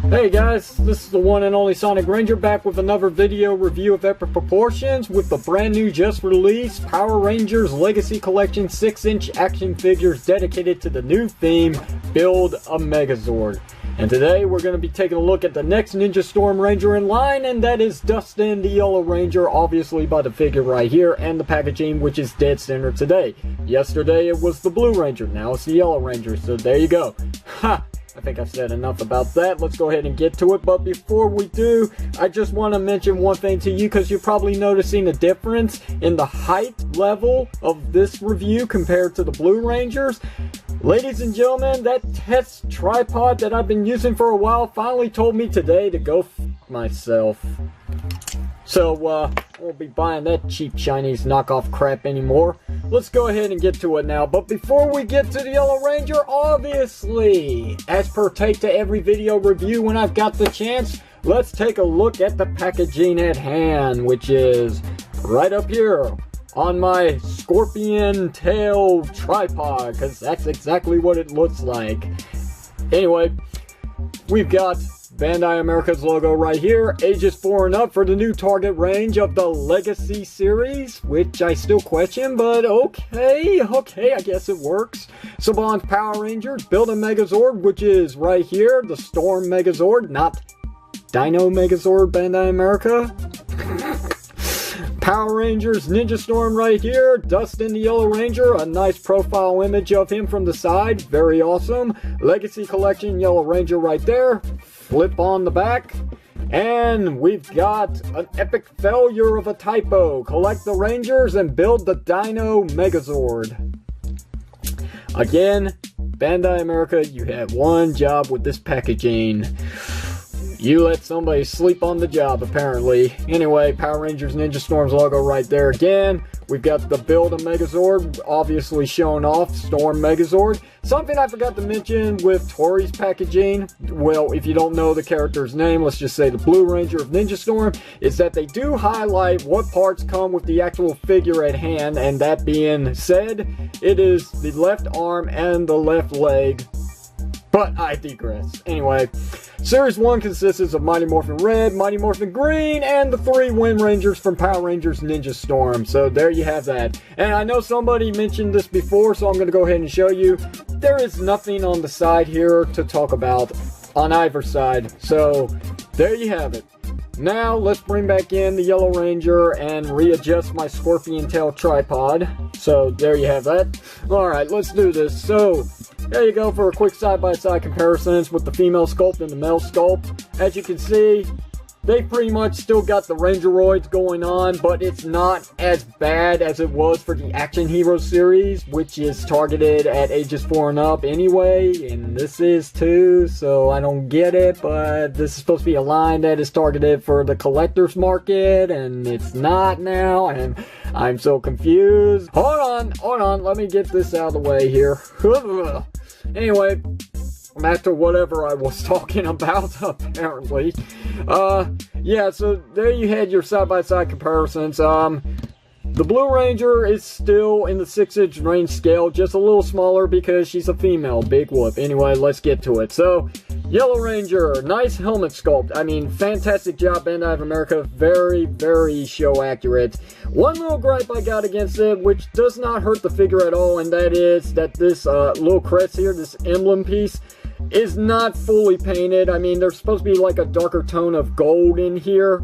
Hey guys, this is the one and only Sonic Ranger back with another video review of epic proportions with the brand new just released Power Rangers Legacy Collection 6-inch action figures dedicated to the new theme, Build a Megazord. And today we're going to be taking a look at the next Ninja Storm Ranger in line, and that is Dustin the Yellow Ranger, obviously by the figure right here and the packaging, which is dead center today. Yesterday it was the Blue Ranger, now it's the Yellow Ranger, so there you go. Ha! I think I've said enough about that. Let's go ahead and get to it. But before we do, I just want to mention one thing to you, because you're probably noticing a difference in the height level of this review compared to the Blue Rangers. Ladies and gentlemen, that test tripod that I've been using for a while finally told me today to go f myself. So, I won't be buying that cheap Chinese knockoff crap anymore. Let's go ahead and get to it now. But before we get to the Yellow Ranger, obviously, as per take to every video review when I've got the chance, let's take a look at the packaging at hand, which is right up here on my scorpion tail tripod, because that's exactly what it looks like. Anyway, we've got Bandai America's logo right here, ages 4 and up for the new target range of the Legacy series, which I still question, but okay, I guess it works. Saban's Power Rangers, Build a Megazord, which is right here, the Storm Megazord, not Dino Megazord, Bandai America. Power Rangers Ninja Storm right here, Dustin the Yellow Ranger, a nice profile image of him from the side, very awesome. Legacy Collection Yellow Ranger right there, flip on the back, and we've got an epic failure of a typo. Collect the Rangers and build the Dino Megazord. Again, Bandai America, you have one job with this packaging. You let somebody sleep on the job, apparently. Anyway, Power Rangers Ninja Storm's logo right there again. We've got the Build a Megazord, obviously showing off Storm Megazord. Something I forgot to mention with Tori's packaging, well, if you don't know the character's name, let's just say the Blue Ranger of Ninja Storm, is that they do highlight what parts come with the actual figure at hand, and that being said, it is the left arm and the left leg. But I digress. Anyway, Series 1 consists of Mighty Morphin Red, Mighty Morphin Green, and the 3 Wind Rangers from Power Rangers Ninja Storm. So there you have that. And I know somebody mentioned this before, so I'm going to go ahead and show you. There is nothing on the side here to talk about on either side. So there you have it. Now let's bring back in the Yellow Ranger and readjust my scorpion tail tripod. So there you have that. Alright, let's do this. So there you go for a quick side-by-side comparisons with the female sculpt and the male sculpt. As you can see, they pretty much still got the Rangeroids going on, but it's not as bad as it was for the Action Hero series, which is targeted at ages 4 and up anyway, and this is too, so I don't get it, but this is supposed to be a line that is targeted for the collector's market, and it's not now, and I'm so confused. Hold on, let me get this out of the way here. Anyway, back to whatever I was talking about, apparently. Yeah, so there you had your side-by-side comparisons. The Blue Ranger is still in the 6-inch range scale, just a little smaller because she's a female. Big whoop. Anyway, let's get to it. So, Yellow Ranger, nice helmet sculpt. I mean, fantastic job, Bandai of America. Very, very show accurate. One little gripe I got against it, which does not hurt the figure at all, and that is that this little crest here, this emblem piece, is not fully painted. I mean, there's supposed to be like a darker tone of gold in here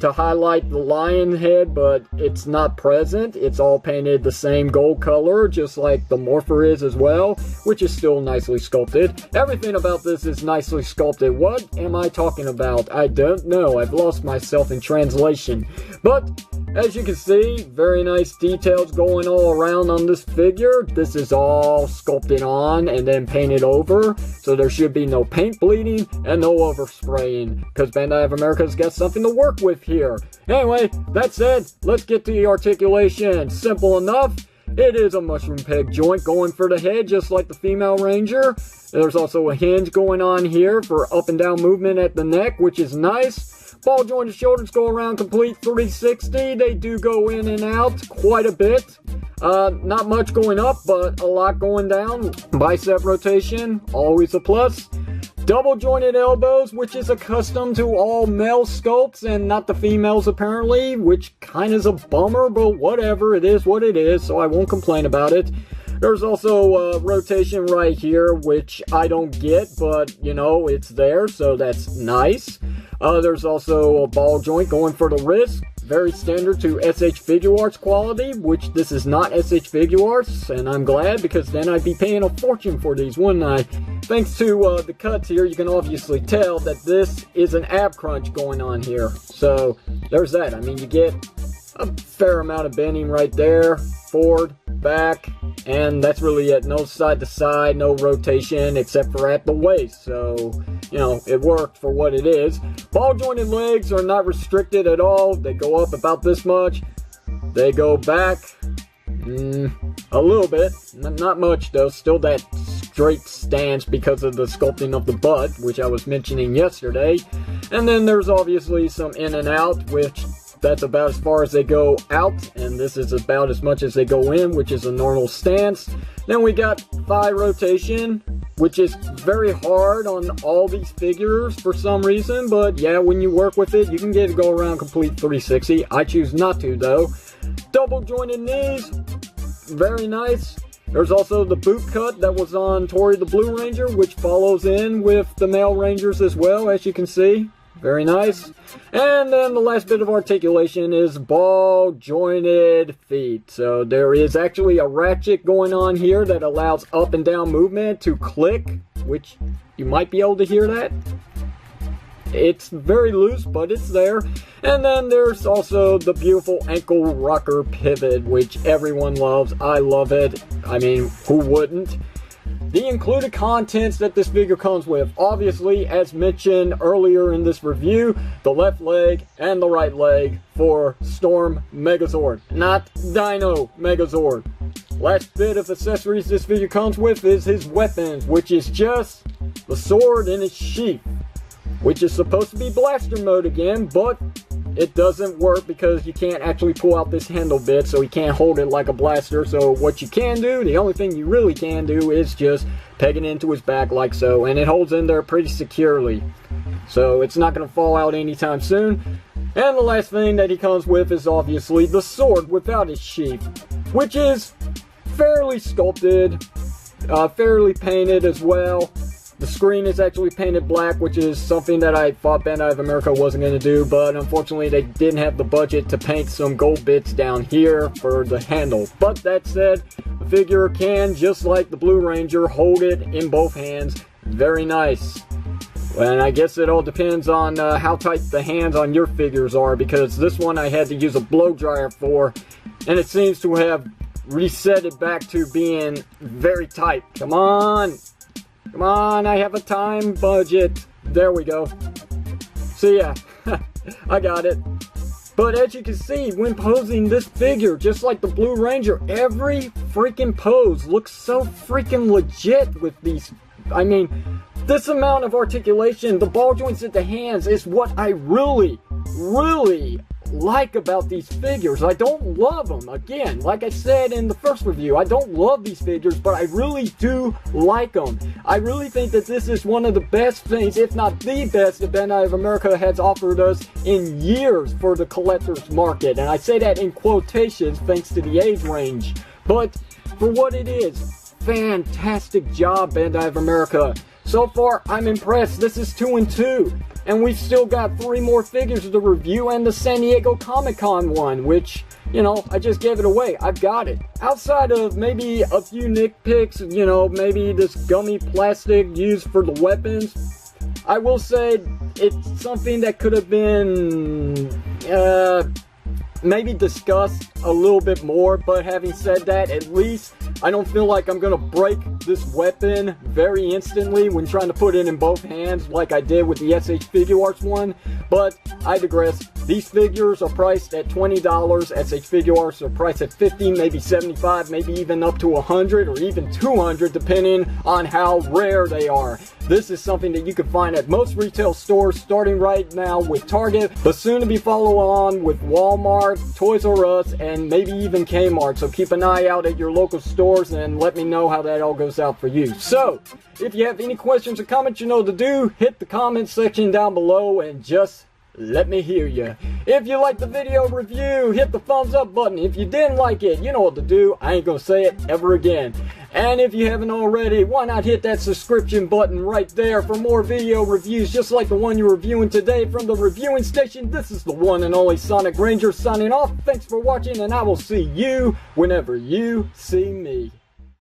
to highlight the lion head, but it's not present. It's all painted the same gold color, just like the Morpher is as well, which is still nicely sculpted. Everything about this is nicely sculpted. What am I talking about? I don't know. I've lost myself in translation. But as you can see, very nice details going all around on this figure. This is all sculpted on and then painted over, so there should be no paint bleeding and no overspraying, because Bandai of America's got something to work with here. Anyway, that said, let's get to the articulation. Simple enough. It is a mushroom peg joint going for the head, just like the female Ranger. There's also a hinge going on here for up and down movement at the neck, which is nice. Ball jointed shoulders go around complete 360. They do go in and out quite a bit. Not much going up, but a lot going down. Bicep rotation, always a plus. Double jointed elbows, which is a custom to all male sculpts and not the females apparently, which kind of is a bummer, but whatever, it is what it is, so I won't complain about it. There's also rotation right here, which I don't get, but you know, it's there, so that's nice. There's also a ball joint going for the wrist. Very standard to SH Figure Arts quality, which this is not SH Figure Arts, and I'm glad because then I'd be paying a fortune for these, wouldn't I? Thanks to the cuts here, you can obviously tell that this is an ab crunch going on here. So there's that. I mean, you get a fair amount of bending right there, forward, back, and that's really it. No side to side, no rotation except for at the waist. So, you know, it worked for what it is. Ball jointed legs are not restricted at all. They go up about this much. They go back a little bit. Not much though. Still that straight stance because of the sculpting of the butt, which I was mentioning yesterday. And then there's obviously some in and out, which that's about as far as they go out, and this is about as much as they go in, which is a normal stance. Then we got thigh rotation, which is very hard on all these figures for some reason, but yeah, when you work with it, you can get it go around complete 360. I choose not to though. Double jointed knees, very nice. There's also the boot cut that was on Tori the Blue Ranger, which follows in with the male Rangers as well, as you can see. Very nice. And then the last bit of articulation is ball jointed feet. So there is actually a ratchet going on here that allows up and down movement to click, which you might be able to hear that. It's very loose, but it's there. And then there's also the beautiful ankle rocker pivot, which everyone loves. I love it. I mean, who wouldn't? The included contents that this figure comes with, obviously, as mentioned earlier in this review, the left leg and the right leg for Storm Megazord, not Dino Megazord. Last bit of accessories this figure comes with is his weapons, which is just the sword in its sheath, which is supposed to be blaster mode again, but it doesn't work because you can't actually pull out this handle bit, so he can't hold it like a blaster. So what you can do, the only thing you really can do, is just peg it into his back like so, and it holds in there pretty securely. So it's not going to fall out anytime soon. And the last thing that he comes with is obviously the sword without its sheath, which is fairly sculpted, fairly painted as well. The screen is actually painted black, which is something that I thought Bandai America wasn't going to do, but unfortunately they didn't have the budget to paint some gold bits down here for the handle. But that said, the figure can, just like the Blue Ranger, hold it in both hands. Very nice. And I guess it all depends on how tight the hands on your figures are, because this one I had to use a blow dryer for, and it seems to have reset it back to being very tight. Come on! Come on, I have a time budget. There we go. So yeah, I got it. But as you can see, when posing this figure, just like the Blue Ranger, every freaking pose looks so freaking legit with these. I mean, this amount of articulation, the ball joints at the hands, is what I really like about these figures. I don't love them. Again, like I said in the first review, I don't love these figures, but I really do like them. I really think that this is one of the best things, if not the best, that Bandai America has offered us in years for the collector's market. And I say that in quotations thanks to the age range. But for what it is, fantastic job, Bandai America. So far, I'm impressed. This is 2 and 2. And we've still got 3 more figures to review and the San Diego Comic-Con one, which, you know, I just gave it away. I've got it. Outside of maybe a few nitpicks, you know, maybe this gummy plastic used for the weapons, I will say it's something that could have been maybe discussed a little bit more. But having said that, at least I don't feel like I'm gonna break this weapon very instantly when trying to put it in both hands like I did with the SH Figure Arts one. But I digress. These figures are priced at $20. SH Figuarts are priced at $50, maybe $75, maybe even up to $100 or even $200 depending on how rare they are. This is something that you can find at most retail stores, starting right now with Target, but soon to be followed on with Walmart, Toys R Us, and maybe even Kmart. So keep an eye out at your local stores and let me know how that all goes out for you. So, if you have any questions or comments, you know what to do. Hit the comment section down below and just let me hear you. If you liked the video review, hit the thumbs up button. If you didn't like it, you know what to do. I ain't gonna say it ever again. And if you haven't already, why not hit that subscription button right there for more video reviews just like the one you're reviewing today from the reviewing station. This is the one and only Sonic Ranger signing off. Thanks for watching, and I will see you whenever you see me.